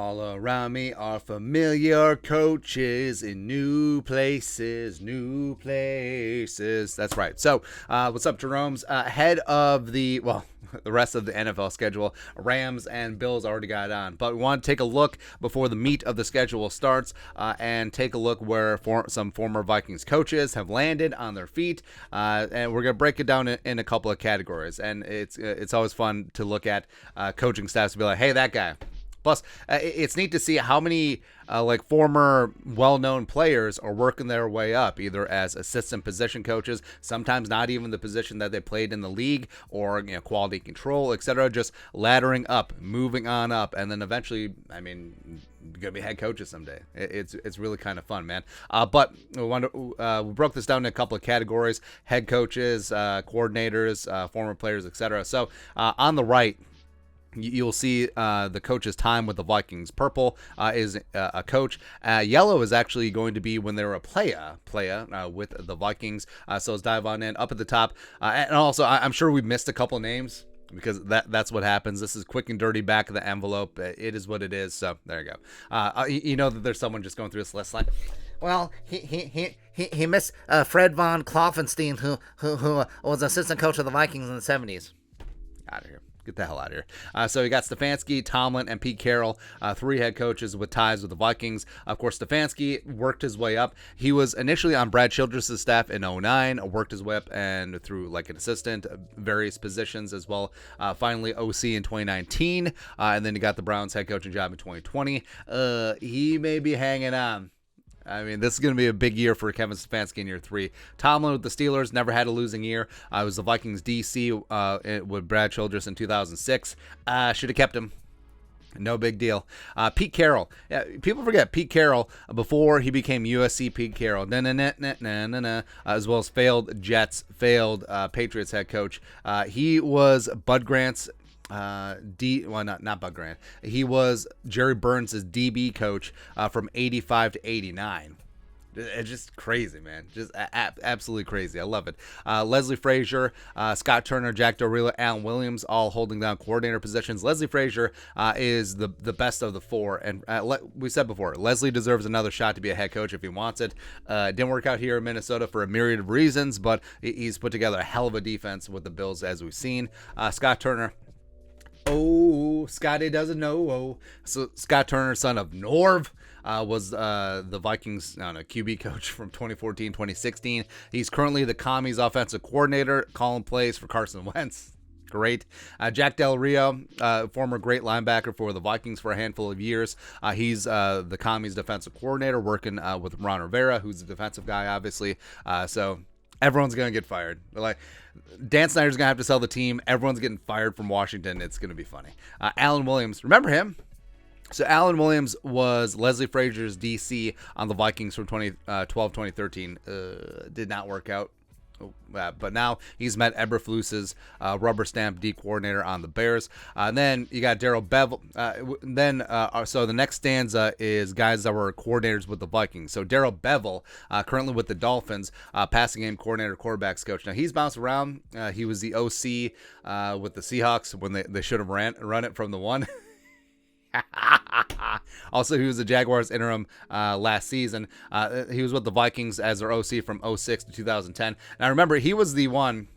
All around me are familiar coaches in new places, new places. That's right. So, what's up, Jerome's? Ahead of the rest of the NFL schedule, Rams and Bills already got it on. But we want to take a look before the meat of the schedule starts and take a look where some former Vikings coaches have landed on their feet. And we're going to break it down in a couple of categories. And it's always fun to look at coaching staffs and be like, hey, that guy. Plus, it's neat to see how many former well-known players are working their way up, either as assistant position coaches, sometimes not even the position that they played in the league, or quality control, etc. Just laddering up, moving on up, and then eventually, gonna be head coaches someday. It's really kind of fun, man. But we broke this down in a couple of categories: head coaches, coordinators, former players, etc. So on the right, you'll see the coach's time with the Vikings. Purple is a coach. Yellow is actually going to be when they were a playa with the Vikings. So let's dive on in. Up at the top. And also, I'm sure we missed a couple names because that's what happens. This is quick and dirty, back of the envelope. It is what it is. So there you go. You know that there's someone just going through this list like, well, he missed Fred von Klopfenstein, who was assistant coach of the Vikings in the 70s. Out of here. Get the hell out of here. So you got Stefanski, Tomlin, and Pete Carroll, three head coaches with ties with the Vikings. Of course, Stefanski worked his way up. He was initially on Brad Childress' staff in 2009, worked his way up and through like an assistant, various positions as well. Finally, OC in 2019, and then he got the Browns head coaching job in 2020. He may be hanging on. This is going to be a big year for Kevin Stefanski in year 3. Tomlin with the Steelers never had a losing year. It was the Vikings DC with Brad Childress in 2006. Should have kept him. No big deal. Pete Carroll. Yeah, people forget Pete Carroll before he became USC Pete Carroll. As well as failed Jets, failed Patriots head coach. He was Bud Grant's not Bud Grant. He was Jerry Burns' DB coach from 85 to 89. It's just crazy, man. Just absolutely crazy. I love it. Leslie Frazier, Scott Turner, Jack Del Rio, Alan Williams, all holding down coordinator positions. Leslie Frazier is the best of the four. And we said before, Leslie deserves another shot to be a head coach if he wants it. Didn't work out here in Minnesota for a myriad of reasons, but he's put together a hell of a defense with the Bills, as we've seen. Scott Turner. Oh, Scotty doesn't know. So Scott Turner, son of Norv, was the Vikings QB coach from 2014-2016. He's currently the Commies offensive coordinator, calling plays for Carson Wentz. Great. Jack Del Rio, former great linebacker for the Vikings for a handful of years. He's the Commies defensive coordinator, working with Ron Rivera, who's the defensive guy, obviously. So everyone's going to get fired. Like, Dan Snyder's going to have to sell the team. Everyone's getting fired from Washington. It's going to be funny. Alan Williams. Remember him? So Alan Williams was Leslie Frazier's DC on the Vikings from 2012-2013. Did not work out. But now he's met Eberflus's rubber stamp D coordinator on the Bears. And then you got Darrell Bevel. So the next stanza is guys that were coordinators with the Vikings. So Darrell Bevel, currently with the Dolphins, passing game coordinator, quarterbacks coach. Now he's bounced around. He was the OC with the Seahawks when they should have run it from the one. Also, he was the Jaguars interim last season. He was with the Vikings as their OC from 2006 to 2010. Now, remember, he was the one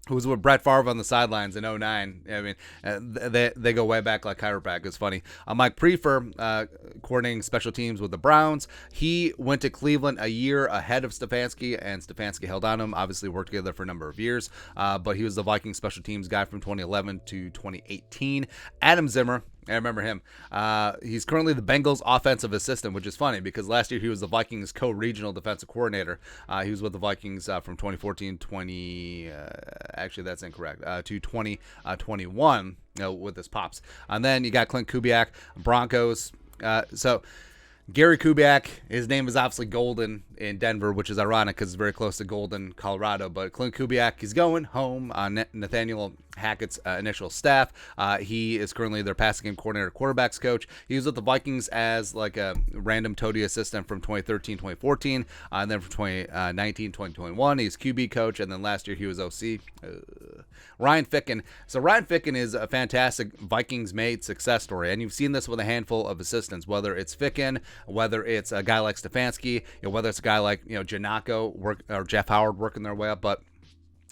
who was with Brett Favre on the sidelines in 2009. They go way back like chiropractic. It's funny. Mike Prefer, coordinating special teams with the Browns. He went to Cleveland a year ahead of Stefanski, and Stefanski held on him. Obviously worked together for a number of years, but he was the Vikings special teams guy from 2011 to 2018. Adam Zimmer. I remember him. He's currently the Bengals offensive assistant, which is funny because last year he was the Vikings co-regional defensive coordinator. He was with the Vikings from 2014-20. Actually, that's incorrect. To 2021 with his Pops. And then you got Clint Kubiak, Broncos. So Gary Kubiak, his name is obviously Golden in Denver, which is ironic because it's very close to Golden, Colorado. But Clint Kubiak, he's going home. Nathaniel Hackett's initial staff. He is currently their passing game coordinator, quarterbacks coach. He was with the Vikings as like a random toady assistant from 2013, 2014, and then from 2019, 2021, he's QB coach, and then last year he was OC. Ryan Ficken. So Ryan Ficken is a fantastic Vikings-made success story, and you've seen this with a handful of assistants, whether it's Ficken, whether it's a guy like Stefanski, whether it's a guy like Janako or Jeff Howard working their way up. But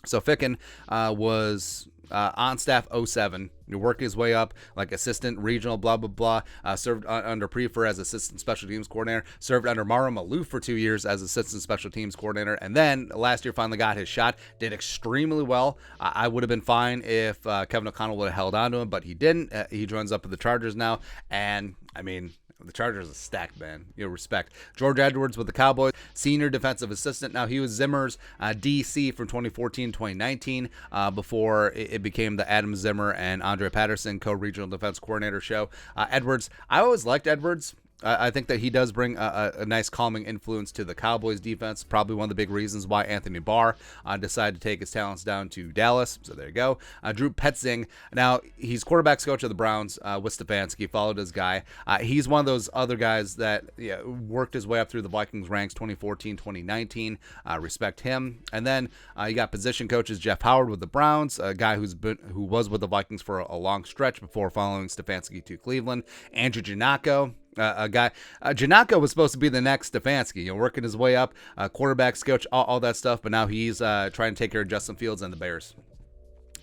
so Ficken was on staff 07, working his way up like assistant regional, blah, blah, blah. Served under Prefer as assistant special teams coordinator. Served under Mauro Maloof for 2 years as assistant special teams coordinator. And then last year finally got his shot. Did extremely well. I would have been fine if Kevin O'Connell would have held on to him, but he didn't. He joins up with the Chargers now. And, I mean, the Chargers are stacked, man. Respect. George Edwards with the Cowboys, senior defensive assistant. Now, he was Zimmer's DC from 2014-2019 before it became the Adam Zimmer and Andre Patterson co-regional defense coordinator show. Edwards, I always liked Edwards. I think that he does bring a nice calming influence to the Cowboys defense. Probably one of the big reasons why Anthony Barr decided to take his talents down to Dallas. So there you go. Drew Petzing. Now, he's quarterbacks coach of the Browns with Stefanski. Followed his guy. He's one of those other guys that worked his way up through the Vikings ranks 2014, 2019. Respect him. And then you got position coaches Jeff Howard with the Browns, a guy who was with the Vikings for a long stretch before following Stefanski to Cleveland. Andrew Janako. A guy, Janako was supposed to be the next Stefanski, working his way up, quarterbacks coach, all that stuff, but now he's trying to take care of Justin Fields and the Bears.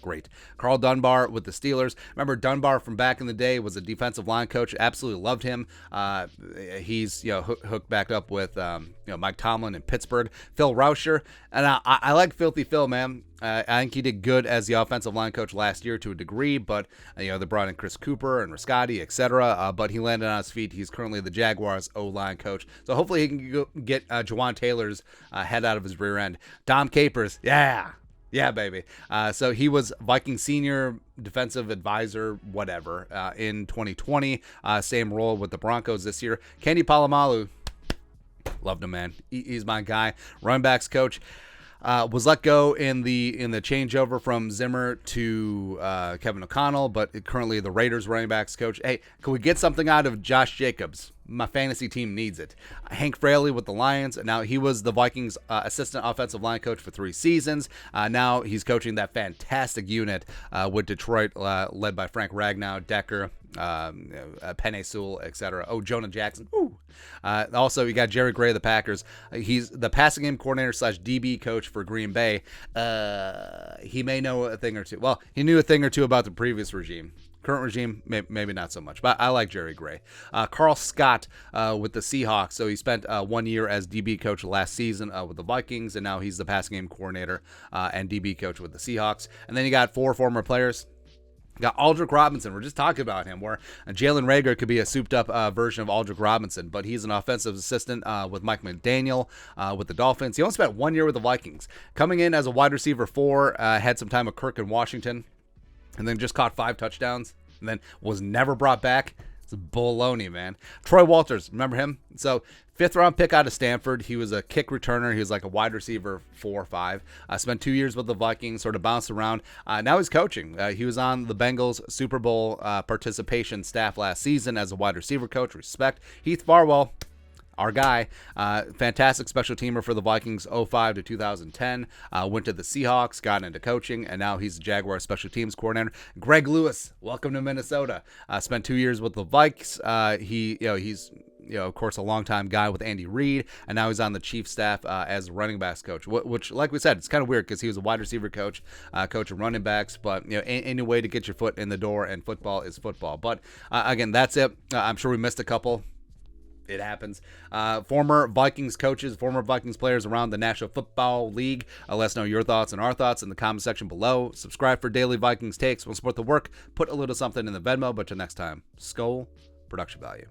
Great. Carl Dunbar with the Steelers. Remember Dunbar from back in the day was a defensive line coach. Absolutely loved him. He's hooked back up with Mike Tomlin in Pittsburgh. Phil Rauscher, and I like Filthy Phil, man. I think he did good as the offensive line coach last year to a degree, but they brought in Chris Cooper and Riscotti, etc. But he landed on his feet. He's currently the Jaguars O-line coach, so hopefully he can get Jawan Taylor's head out of his rear end. Dom Capers, yeah, baby. So he was Viking senior defensive advisor, whatever, in 2020. Same role with the Broncos this year. Kenny Polamalu, loved him, man. He's my guy. Running backs coach. Was let go in the changeover from Zimmer to Kevin O'Connell, but currently the Raiders running backs coach. Hey, can we get something out of Josh Jacobs? My fantasy team needs it. Hank Fraley with the Lions. Now, he was the Vikings assistant offensive line coach for 3 seasons. Now he's coaching that fantastic unit with Detroit, led by Frank Ragnow, Decker, Penei Sewell, etc. Oh, Jonah Jackson. Ooh. Also, you got Jerry Gray of the Packers. He's the passing game coordinator / DB coach for Green Bay. He may know a thing or two. Well, he knew a thing or two about the previous regime. Current regime, maybe not so much, but I like Jerry Gray. Carl Scott with the Seahawks. So he spent 1 year as DB coach last season with the Vikings, and now he's the passing game coordinator and DB coach with the Seahawks. And then you got 4 former players. Got Aldrick Robinson. We're just talking about him, where Jalen Reagor could be a souped-up version of Aldrick Robinson, but he's an offensive assistant with Mike McDaniel with the Dolphins. He only spent 1 year with the Vikings. Coming in as a wide receiver 4, had some time with Kirk in Washington, and then just caught 5 touchdowns, and then was never brought back. It's baloney, man. Troy Walters, remember him? So 5th-round pick out of Stanford. He was a kick returner. He was like a wide receiver 4 or 5. Spent 2 years with the Vikings, sort of bounced around. Now he's coaching. He was on the Bengals Super Bowl participation staff last season as a wide receiver coach. Respect. Heath Farwell, our guy, fantastic special teamer for the Vikings 05 to 2010, went to the Seahawks, got into coaching, and now he's the Jaguars special teams coordinator. Greg Lewis, welcome to Minnesota. Spent 2 years with the Vikes. He's of course, a longtime guy with Andy Reid, and now he's on the Chiefs staff as running backs coach, which, like we said, it's kind of weird because he was a wide receiver coach, coach of running backs, but, any way to get your foot in the door, and football is football. But, again, that's it. I'm sure we missed a couple. It happens. Former Vikings coaches, former Vikings players around the National Football League. Let us know your thoughts and our thoughts in the comment section below. Subscribe for daily Vikings takes. We'll support the work. Put a little something in the Venmo. But till next time, Skol, production value.